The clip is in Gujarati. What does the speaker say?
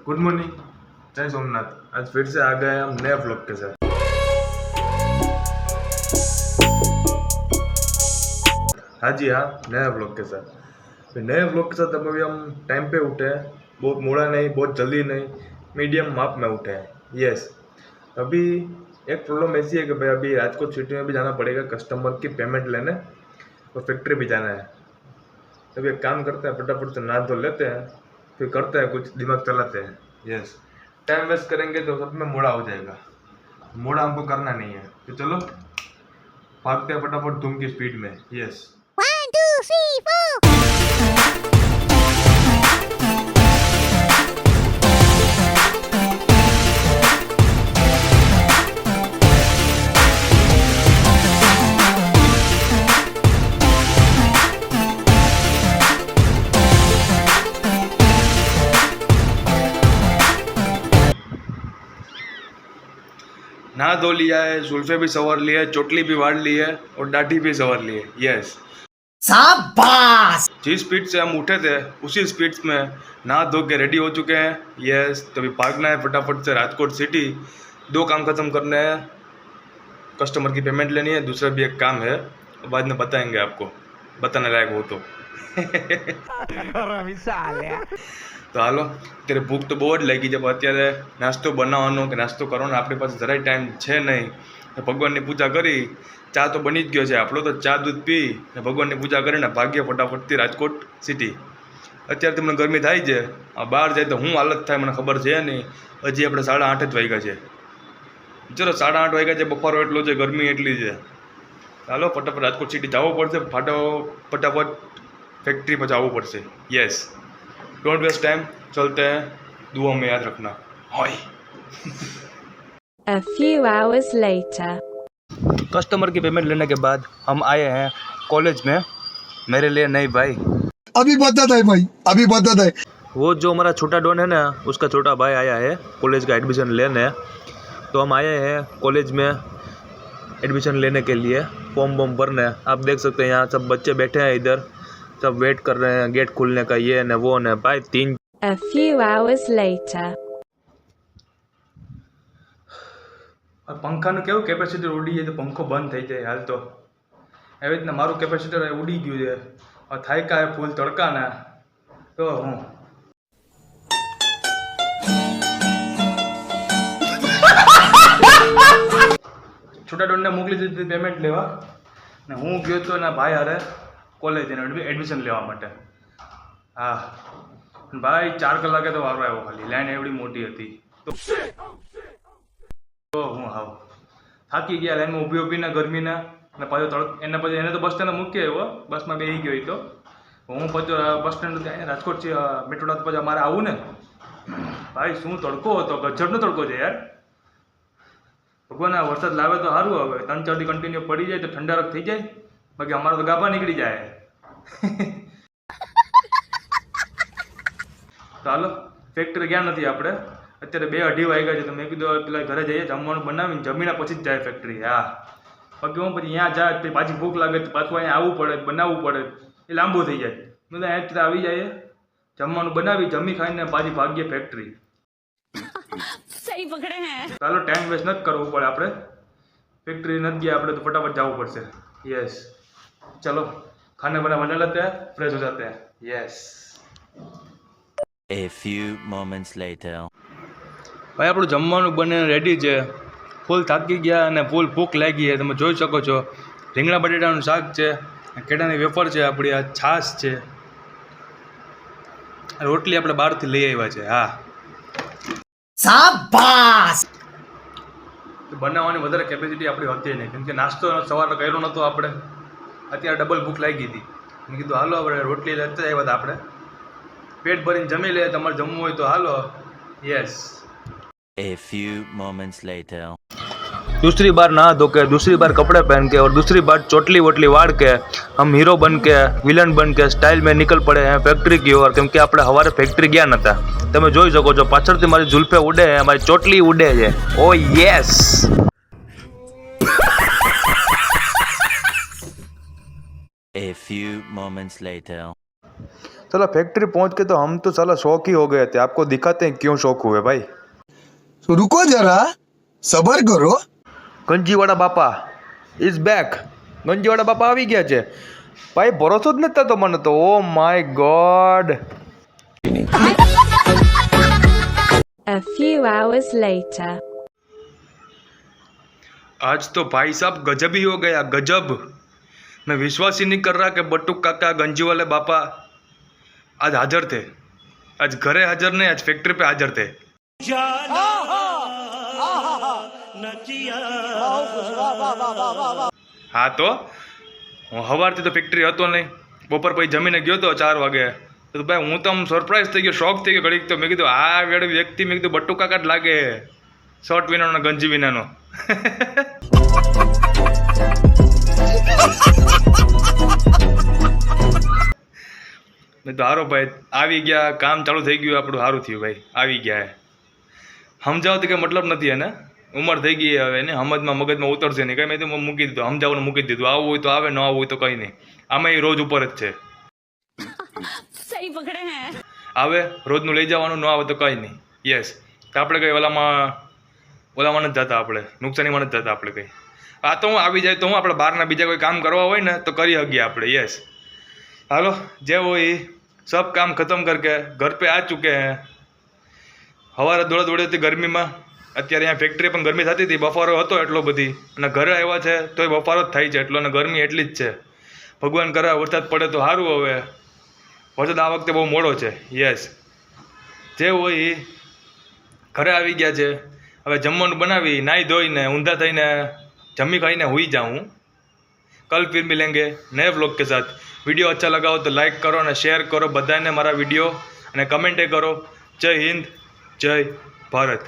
गुड मॉर्निंग, जय सोमनाथ। आज फिर से आ गए हम नए व्लॉग के साथ। हाँ जी हाँ, नए व्लॉग के साथ। नए व्लॉग के साथ अब अभी हम टाइम पे उठे हैं, बहुत मोड़ा नहीं, बहुत जल्दी नहीं, मीडियम माप में उठे हैं। यस, अभी एक प्रॉब्लम ऐसी है कि भाई अभी राजकोट सिटी में भी जाना पड़ेगा कस्टमर की पेमेंट लेने, और फैक्ट्री भी जाना है। तभी एक काम करते हैं, फटाफट से नहा धो लेते हैं, फिर करते हैं कुछ, दिमाग चलाते हैं। यस, टाइम वेस्ट करेंगे तो सब में मोड़ा हो जाएगा, मोड़ा हमको करना नहीं है। तो चलो भागते हैं फटाफट धूम की स्पीड में। यस, 1, 2, 3, 4. नहा धो लिया है, जुल्फे भी संवार लिए है, चोटली भी वाड़ ली है और दाढ़ी भी संवार ली है। यस, शाबाश। जिस स्पीड से हम उठे थे उसी स्पीड में नहा धो के रेडी हो चुके हैं। यस, तो अभी भागना है फटाफट से राजकोट सिटी। 2 काम खत्म करने हैं, कस्टमर की पेमेंट लेनी है, दूसरा भी एक काम है, बाद में बताएंगे आपको, बताने लायक हो तो। તો હાલો, અત્યારે ભૂખ તો બહુ જ લાગી છે, પણ અત્યારે નાસ્તો બનાવવાનો કે નાસ્તો કરવાનો આપણી પાસે જરાય ટાઈમ છે નહીં। તો ભગવાનની પૂજા કરી, ચા તો બની જ ગયો છે આપણો, તો ચા દૂધ પી ને ભગવાનની પૂજા કરીને ભાગીએ ફટાફટથી રાજકોટ સિટી। અત્યારે તમને ગરમી થાય છે, આ બહાર જાય તો શું હાલત થાય મને ખબર છે નહીં। હજી આપણે 8:30 જ વાગ્યા છે, ચલો 8:30 વાગ્યા છે, બફારો એટલો છે, ગરમી એટલી છે। ચાલો ફટાફટ રાજકોટ સિટી જવું પડશે, ફટાફટ फैक्ट्री पर जाना पड़से। यस, डोंट वेस्ट टाइम, चलते हैं, दुआ में याद रखना। हाय। A few hours later. Customer की पेमेंट लेने के बाद हम आए हैं कॉलेज में। मेरे लिए नहीं भाई, अभी बता है भाई, अभी बता है। वो जो हमारा छोटा डॉन है ना, उसका छोटा भाई आया है कॉलेज का एडमिशन लेने। तो हम आए हैं कॉलेज में एडमिशन लेने के लिए, फॉर्म वॉर्म भरने। आप देख सकते हैं यहाँ सब बच्चे बैठे हैं, इधर सब वेट कर रहे हैं गेट खुलने का, ये ने वो ने भाई। 3 A few hours later. पंखाનું કેવું કેપેસિટર ઉડી જાય તો પંખો બંધ થઈ જાય હાલ। તો એવી રીતના મારું કેપેસિટર ઉડી ગયું છે, થાયકા है ફૂલ તડકાના। તો હું છોટા ડોનને મોકલી દીધી પેમેન્ટ લેવા, ને હું ગયો તો એના ભાઈ હારે કોલેજ એડમિશન લેવા માટે। હા ભાઈ 4 કલાકે તો વારો આવ્યો, ખાલી લાઈન એવડી મોટી હતી। તો હું હાવ થાકી ગયા લાઈનમાં ઊભી ઊભીને ગરમીના, અને પાછો એને પછી એને તો બસ સ્ટેન્ડ મૂકી આવ્યો, બસમાં બેસી ગયો તો હું પાછો બસ સ્ટેન્ડ રાજકોટ મેટ્રોડા પછી મારે આવું ને ભાઈ, શું તડકો હતો, ગજબનો તડકો છે યાર। ભગવાન આ વરસાદ લાવે તો સારું, હવે 3-4 દી કન્ટિન્યુ પડી જાય તો ઠંડારક થઈ જાય, બાકી અમારો તો ગાભા નીકળી જાય। તો હાલો, ફેક્ટરી ગયા નથી આપણે, અત્યારે 2-2:30 વાગ્યા છે, તો મેં કીધું પેલા ઘરે જઈએ, જમવાનું બનાવીને જમીને પછી જ જાય ફેક્ટરી। હા, બાકી હું પછી અહીંયા જાય પછી પાછી ભૂખ લાગે તો પાછું અહીંયા આવવું પડે, બનાવવું પડે, એ લાંબુ થઈ જાય। મેં તો અહીંયા આવી જાય, જમવાનું બનાવી જમી ખાઈને પાછી ભાગીએ ફેક્ટરી। सही पकड़े हैं। ચાલો, ટાઈમ વેસ્ટ નથી કરવું પડે, આપણે ફેક્ટરી નથી ગયા આપણે તો फटाफट જવું પડશે। यस, चलो खाने बना बना लेते हैं, फ्रेश हो जाते हैं। Yes, A few moments later. ભાઈ આપણું જમવાનું બને રેડી છે, ફૂલ થાકી ગયા અને ફૂલ ભૂખ લાગી છે। તમે જોઈ શકો છો, રીંગણા બટેટાનું શાક છે, કેળાની વેફર છે, આપણી આ છાશ છે, રોટલી આપણે બહારથી લઈ આવ્યા છે। હા, शाबाश। બનાવવાની વધારે કેપેસિટી આપણી હતી નહીં, કેમ કે નાસ્તો સવારે કર્યો નહોતો આપણે, અત્યારે ડબલ ભૂખ લાગી હતી। મેં કીધું હાલો આપણે રોટલી લેતા આવ્યા હતા, આપણે પેટ ભરીને જમી લે, તમારે જમવું હોય તો હાલો। Yes, A few moments later. दूसरी बार नहा धो के, दूसरी बार कपड़े पहन के और दूसरी बार चोटली वोटली वाड़ के हम हीरो बन के, विलन बन के स्टाइल में निकल पड़े हैं फैक्ट्री की ओर, क्योंकि આપણે हवारे फैक्ट्री ગયા નતા। તમે જોઈ શકો છો પાછળથી મારી ઝુલ્ફે ઉડે છે, મારી ચોટલી ઉડે છે। ઓ yes, A few moments later. साला फैक्ट्री पहुंच के तो हम तो साला शौक ही हो गए थे. आपको दिखाते हैं क्यों शौक हुए भाई. तो रुको जरा सबर करो. ગંજીવાળા બાપા ઇઝ બેક. ગંજીવાળા બાપા આવી ગયા છે ભાઈ. ભરોસો જ નથી થતો મને તો. Oh my God. A few hours later. आज तो भाई साहब गजब ही हो गया. गजब. मैं विश्वास ही नहीं कर रहा कि बट्टू काका गंजी वाले बापा आज हाजिर थे. आज घरे हाजिर नहीं, आज फैक्ट्री पे हाजिर थे. હા તો હું સવારથી તો ફેક્ટરી હતો નહીં. બપોર પછી જમીને ગયો તો 4 વાગે. તો ભાઈ હું તો આમ સરપ્રાઈઝ થઈ ગયો, શોક થઈ ગયો ઘડીક. તો મેં કીધું આ વેળ વ્યક્તિ મેં કીધું બટ્ટુ કાકા જ લાગે. શોર્ટ વિનાનો ગંજી વિનાનો. મેં તો હારો ભાઈ આવી ગયા, કામ ચાલુ થઈ ગયું આપણું. સારું થયું ભાઈ આવી ગયા. સમજાવ તો કંઈ મતલબ નથી એને. ઉંમર થઈ ગઈ હવે એને સમજમાં મગજમાં ઉતરશે નહીં કંઈ. મેં તો મૂકી દીધું, સમજાવવાનું મૂકી દીધું. આવવું હોય તો આવે, ન આવવું હોય તો કંઈ નહીં. આમાં એ રોજ ઉપર જ છે. सही पकड़े हैं. આવે રોજનું લઈ જવાનું, ન આવે તો કંઈ નહીં. યસ. તો આપણે કંઈ ઓલામાં નથી જતા, આપણે નુકસાનીમાં નથી જતા આપણે કંઈ. આ તો હું આવી જાય તો હું આપણે બહારના બીજા કોઈ કામ કરવા હોય ને તો કરી શકીએ આપણે. યસ. હાલો જે હોય સબ કામ ખતમ કરકે ઘર पे आ चुके हैं. સવારે દોડા દોડી હતી ગરમીમાં. અત્યારે અહીંયા ફેક્ટરી પણ ગરમી થતી હતી, બફારો હતો એટલો બધી. અને ઘરે આવ્યા છે તોય બફારો જ થાય છે એટલો, અને ગરમી એટલી જ છે. ભગવાન કરે વરસાદ પડે તો સારું. હવે વરસાદ આ વખતે બહુ મોડો છે. યસ. જે હોય એ ઘરે આવી ગયા છે. હવે જમવાનું બનાવી નાહી ધોઈને ઊંધા થઈને જમી ખાઈને હુઈ જાઉં. કલ ફિર મિલેંગે નए વ્લોગ के साथ. वीडियो अच्छा लगा हो तो लाइक करो અને શેર કરો બધાને મારા વિડીયો, અને કમેન્ટે કરો. જય હિન્દ, જય ભારત.